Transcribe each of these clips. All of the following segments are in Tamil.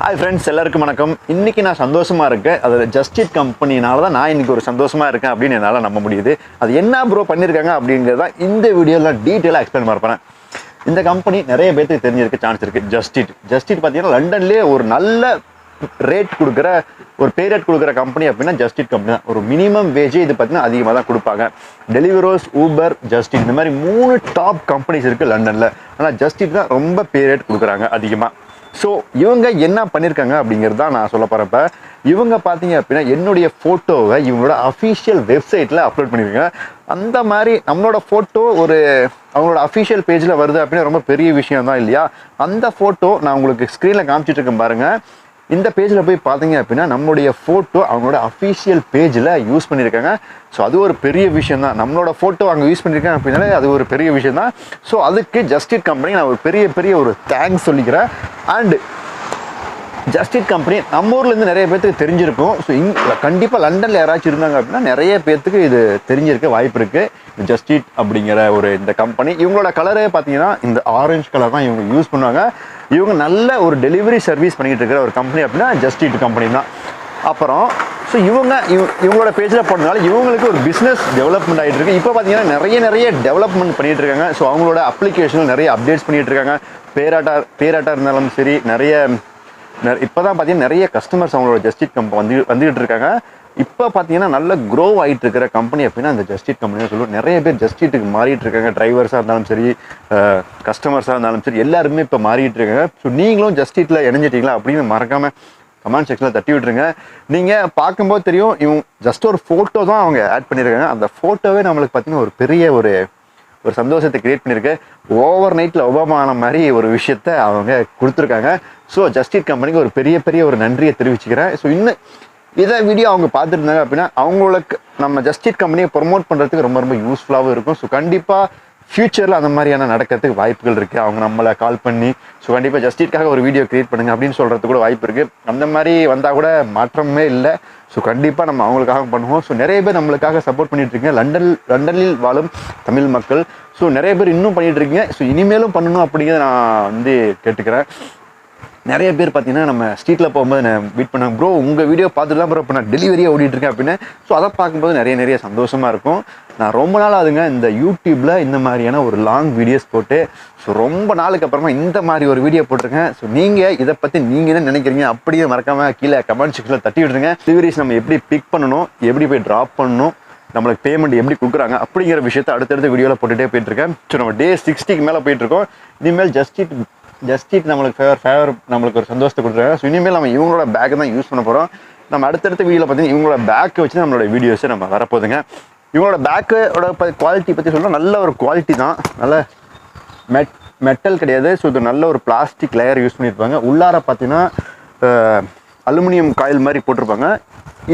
ஹாய் ஃப்ரெண்ட்ஸ், எல்லாருக்கும் வணக்கம். இன்றைக்கி நான் சந்தோஷமாக இருக்கேன். அதில் ஜஸ்டிட் கம்பெனினால தான் நான் இன்றைக்கி ஒரு சந்தோஷமாக இருக்கேன் அப்படின்னு என்னால் நம்ப முடியுது. அது என்ன ப்ரோ பண்ணியிருக்காங்க அப்படிங்கிறத இந்த வீடியோவில் டீட்டெயிலாக எக்ஸ்பிளைன் பண்ண இந்த கம்பெனி நிறைய பேருக்கு தெரிஞ்சிருக்க சான்ஸ் இருக்குது. ஜஸ்டிட் பார்த்தீங்கன்னா லண்டன்லேயே ஒரு நல்ல ரேட் கொடுக்குற ஒரு பே ரேட் கொடுக்குற கம்பெனி அப்படின்னா ஜஸ்டிட் கம்பெனி தான். ஒரு மினிமம் வேஜே இது பார்த்தீங்கன்னா அதிகமாக தான் கொடுப்பாங்க. டெலிவரோஸ், ஊபர், ஜஸ்டிட் இந்த மாதிரி 3 டாப் கம்பெனிஸ் இருக்குது லண்டனில். ஆனால் ஜஸ்டிட் தான் ரொம்ப பே ரேட் கொடுக்குறாங்க அதிகமாக. ஸோ இவங்க என்ன பண்ணியிருக்காங்க அப்படிங்கிறது தான் நான் சொல்ல போகிறப்ப, இவங்க பார்த்தீங்க அப்படின்னா என்னுடைய ஃபோட்டோவை இவங்களோட அஃபிஷியல் வெப்சைட்டில் அப்லோட் பண்ணியிருக்காங்க. அந்த மாதிரி நம்மளோட ஃபோட்டோ ஒரு அவங்களோட அஃபிஷியல் பேஜில் வருது அப்படின்னா ரொம்ப பெரிய விஷயம் தான் இல்லையா? அந்த ஃபோட்டோ நான் உங்களுக்கு ஸ்க்ரீனில் காமிச்சிட்டு இருக்கேன் பாருங்கள். இந்த பேஜில் போய் பார்த்தீங்க அப்படின்னா நம்மளுடைய ஃபோட்டோ அவங்களோட அஃபிஷியல் பேஜில் யூஸ் பண்ணியிருக்காங்க. ஸோ அது ஒரு பெரிய விஷயம் தான். நம்மளோட ஃபோட்டோ அங்கே யூஸ் பண்ணியிருக்காங்க அப்படின்னாலே அது ஒரு பெரிய விஷயம் தான். ஸோ அதுக்கு ஜஸ்டிட் கம்பெனி நான் ஒரு பெரிய ஒரு தேங்க்ஸ் சொல்லிக்கிறேன். அண்டு ஜஸ்டிட் கம்பெனி நம்ம ஊர்லேருந்து நிறைய பேர்த்துக்கு தெரிஞ்சிருக்கும். ஸோ கண்டிப்பாக லண்டனில் யாராச்சும் இருந்தாங்க அப்படின்னா நிறைய பேர்த்துக்கு இது தெரிஞ்சிருக்க வாய்ப்பு இருக்குது. ஜஸ்டிட் அப்படிங்கிற இந்த கம்பெனி, இவங்களோட கலரே பார்த்தீங்கன்னா இந்த ஆரஞ்சு கலர் தான் இவங்க யூஸ் பண்ணுவாங்க. இவங்க நல்ல ஒரு டெலிவரி சர்வீஸ் பண்ணிகிட்டு இருக்கிற ஒரு கம்பெனி அப்படின்னா ஜஸ்டிட் கம்பெனி தான். அப்புறம் ஸோ இவங்களோட பேஜில் போனதுனால இவங்களுக்கு ஒரு பிஸ்னஸ் டெவலப்மெண்ட் ஆகிட்டு இருக்கு. இப்போ பார்த்தீங்கன்னா நிறைய டெவலப்மெண்ட் பண்ணிகிட்டு இருக்காங்க. ஸோ அவங்களோட அப்ளிகேஷனில் நிறைய அப்டேட்ஸ் பண்ணிகிட்டு இருக்காங்க. பேராட்டா இருந்தாலும் சரி, இப்போ தான் பார்த்தீங்கன்னா நிறைய கஸ்டமர்ஸ் அவங்களோட ஜஸ்டிட் கம்பெனி வந்துகிட்டு இருக்காங்க. இப்போ பார்த்தீங்கன்னா நல்ல க்ரோ ஆகிட்டு இருக்கிற கம்பெனி அப்படின்னா அந்த ஜஸ்டிட் கம்பெனி தான் சொல்லுவோம். நிறைய பேர் ஜஸ்டிட்டுக்கு மாறிட்டு இருக்காங்க. டிரைவர்ஸாக இருந்தாலும் சரி, கஸ்டமர்ஸாக இருந்தாலும் சரி, எல்லாருமே இப்போ மாறிட்டு இருக்காங்க. ஸோ நீங்களும் ஜஸ்டிட்டில் இணைஞ்சிட்டீங்களா அப்படின்னு மறக்காமல் கமெண்ட் செக்ஷனில் தட்டி விட்டுருங்க. நீங்கள் பார்க்கும்போது தெரியும், இவங்க ஜஸ்ட் ஒரு ஃபோட்டோ தான் அவங்க ஆட் பண்ணியிருக்காங்க. அந்த ஃபோட்டோவே நம்மளுக்கு பார்த்தீங்கன்னா ஒரு பெரிய ஒரு சந்தோஷத்தை கிரியேட் பண்ணியிருக்கு. ஓவர் நைட்டில் ஒபாமான மாதிரி ஒரு விஷயத்த அவங்க கொடுத்துருக்காங்க. ஸோ ஜஸ்டிட் கம்பெனிக்கு ஒரு பெரிய ஒரு நன்றியை தெரிவிச்சுக்கிறேன். ஸோ இன்னும் இதை வீடியோ அவங்க பார்த்துட்டு இருந்தாங்க அப்படின்னா அவங்களுக்கு நம்ம ஜஸ்டிட் கம்பெனியை ப்ரொமோட் பண்ணுறதுக்கு ரொம்ப யூஸ்ஃபுல்லாகவும் இருக்கும். ஸோ கண்டிப்பாக ஃப்யூச்சரில் அந்த மாதிரியான நடக்கிறதுக்கு வாய்ப்புகள் இருக்குது. அவங்க நம்மளை கால் பண்ணி ஸோ கண்டிப்பாக ஜஸ்டிட்காக ஒரு வீடியோ க்ரியேட் பண்ணுங்க அப்படின்னு சொல்கிறதுக்கு கூட வாய்ப்பு இருக்குது. அந்த மாதிரி வந்தால் கூட மாற்றமே இல்லை. ஸோ கண்டிப்பாக நம்ம அவங்களுக்காக பண்ணுவோம். ஸோ நிறைய பேர் நம்மளுக்காக சப்போர்ட் பண்ணிகிட்ருக்கீங்க, லண்டனில் வாழும் தமிழ் மக்கள். ஸோ நிறைய பேர் இன்னும் பண்ணிகிட்ருக்கீங்க. ஸோ இனிமேலும் பண்ணணும் அப்படிங்கிறத நான் கேட்டுக்கிறேன். நிறைய பேர் பார்த்தீங்கன்னா நம்ம ஸ்ட்ரீட்டில் போகும்போது நான் மீட் பண்ணாங்க, ப்ரோ உங்கள் வீடியோ பார்த்துட்டு தான் ப்ரோ இப்போ நான் டெலிவரியாக ஓடிட்டுருக்கேன் அப்படின்னு. ஸோ அதை பார்க்கும்போது நிறைய சந்தோஷமாக இருக்கும். நான் ரொம்ப நாள் ஆகுதுங்க இந்த யூடியூப்பில் இந்த மாதிரியான ஒரு லாங் வீடியோஸ் போட்டு. ஸோ ரொம்ப நாளுக்கு அப்புறமா இந்த மாதிரி ஒரு வீடியோ போட்டிருக்கேன். ஸோ நீங்கள் இதை பற்றி நீங்கள் என்ன நினைக்கிறீங்க அப்படியே மறக்காமல் கீழே கமெண்ட் செக்ஷனில் தட்டி விட்டுருங்க. டெலிவரிஸ் நம்ம எப்படி பிக் பண்ணணும், எப்படி போய் ட்ராப் பண்ணணும், நம்மளுக்கு பேமெண்ட் எப்படி கொடுக்குறாங்க அப்படிங்கிற விஷயத்தை அடுத்தடுத்த வீடியோவில் போட்டுகிட்டே போயிட்டுருக்கேன். ஸோ நம்ம டே 60க்கு மேலே போயிட்டுருக்கோம். இனிமேல் ஜஸ்டிட் நம்மளுக்கு ஃபேவர் நம்மளுக்கு ஒரு சந்தோஷத்தை கொடுத்துருக்காங்க. ஸோ இனிமேல் நம்ம இவங்களோட பேக்கை தான் யூஸ் பண்ண போகிறோம். நம்ம அடுத்தடுத்த வீடியோவில் பார்த்தீங்கன்னா இவங்களோட பேக்கை வச்சு நம்மளோட வீடியோஸை நம்ம வரப்போதுங்க. இவங்களோட பேக்கோட குவாலிட்டி பற்றி சொல்லணும், நல்ல ஒரு குவாலிட்டி தான். நல்ல மெட்டல் கிடையாது. ஸோ இது நல்ல ஒரு பிளாஸ்டிக் லேயர் யூஸ் பண்ணியிருப்பாங்க. உள்ளார பார்த்தீங்கன்னா அலுமினியம் காயில் மாதிரி போட்டிருப்பாங்க.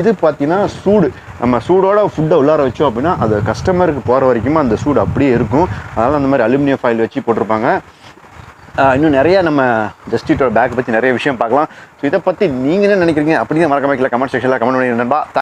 இது பார்த்தீங்கன்னா சூடு, நம்ம சூடோட ஃபுட்டை உள்ளார வச்சோம் அப்படின்னா அது கஸ்டமருக்கு போகிற வரைக்கும் அந்த சூடு அப்படியே இருக்கும். அதனால் அந்த மாதிரி அலுமினியம் ஃபாயில் வச்சு போட்டிருப்பாங்க. இன்னும் நிறையா நம்ம ஜஸ்டிட்டோட பேக் பற்றி நிறைய விஷயம் பார்க்கலாம். ஸோ இதை பற்றி நீங்கள் என்ன நினைக்கிறீங்க அப்படின்னு மறக்காம கமெண்ட் செக்ஷனில் கமெண்ட் பண்ணி நண்பா.